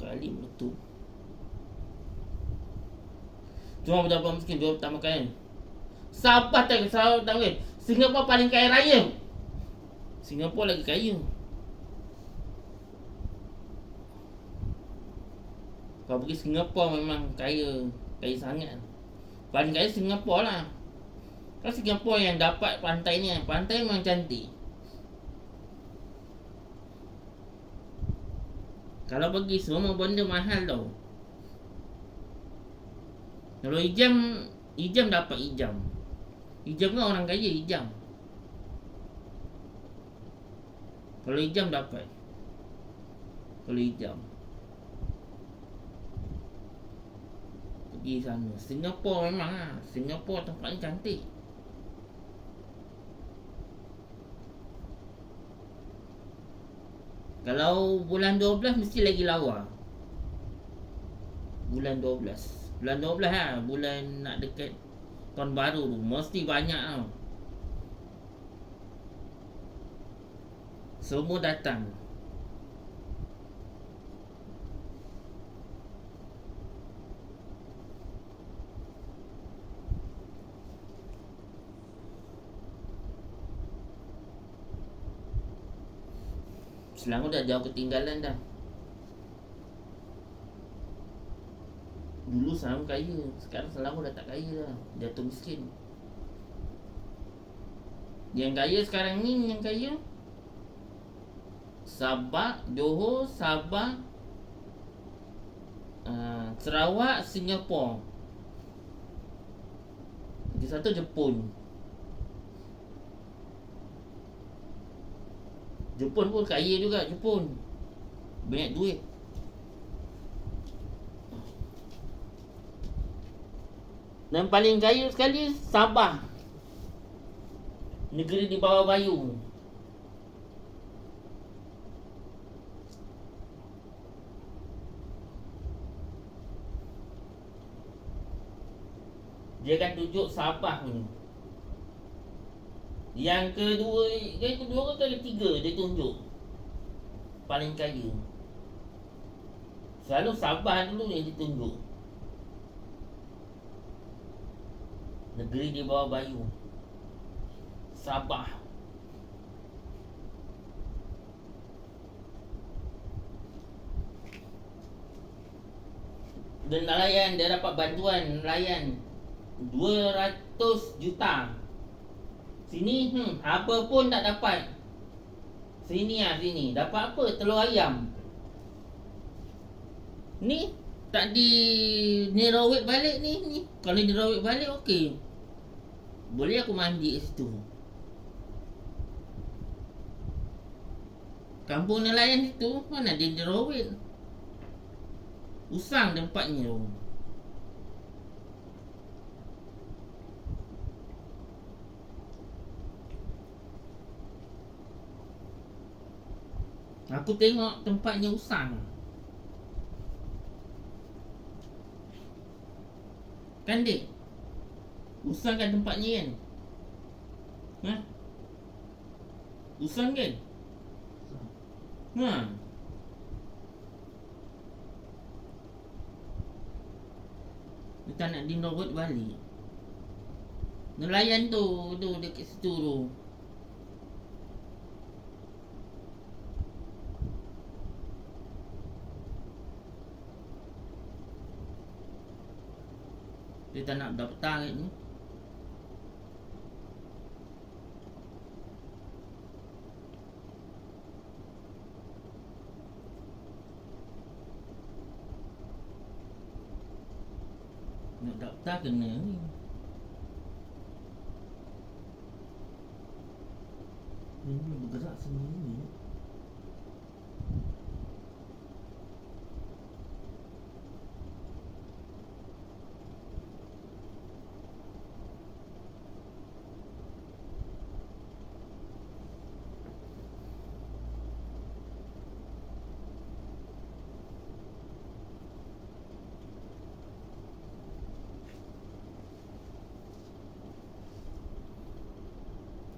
Kali meletup. Cuma budak-budak miskin jual tak makan. Sabah tak boleh. Singapura paling kaya raya. Singapura lagi kaya. Kau pergi Singapura memang kaya sangat. Paling kaya Singapura lah. Kan Singapura yang dapat pantai ni. Pantai memang cantik. Kalau pergi semua benda mahal tau. Kalau Ijam dapat Ijam. Ijam kan orang kaya Ijam. Kalau Ijam dapat. Kalau Ijam pergi sana. Singapura memang lah. Singapura tempatnya cantik. Kalau bulan 12 mesti lagi lawa. Bulan 12 lah. Bulan nak dekat tahun baru tu. Mesti banyak tau. Semua datang. Selangor dah jauh ketinggalan dah. Dulu Selangor kaya. Sekarang Selangor dah tak kaya dah. Jatuh miskin. Yang kaya sekarang ni, yang kaya Sabah, Johor, Sabah, Sarawak, Singapura. Lagi satu Jepun. Jepun pun kaya juga. Jepun banyak duit. Dan paling kaya sekali Sabah, negeri di bawah Bayu. Dia akan tunjuk Sabah ni. Yang kedua ke ketiga dia tunjuk paling kaya. Selalu Sabah dulu yang ditunjuk. Negeri di bawah Bayu, Sabah. Dan nelayan, dia dapat bantuan nelayan 200 juta Sini, apa pun tak dapat. Sini sini. Dapat apa? Telur ayam. Ni tak ni rawit balik ni. Kalau ni rawit balik okey. Boleh aku mandi kat situ. Kampung nelayan situ mana dia rawit. Usang tempatnya tu. Aku tengok tempatnya usang. Kan dek? Usang kan tempatnya kan? Ha? Usang kan? Ha. Dia tak nak dinobot balik. Nelayan tu dekat situ tu. Dia tak nak daftar kat ni. Nak daftar kena ni. Ini bergerak sendiri ni.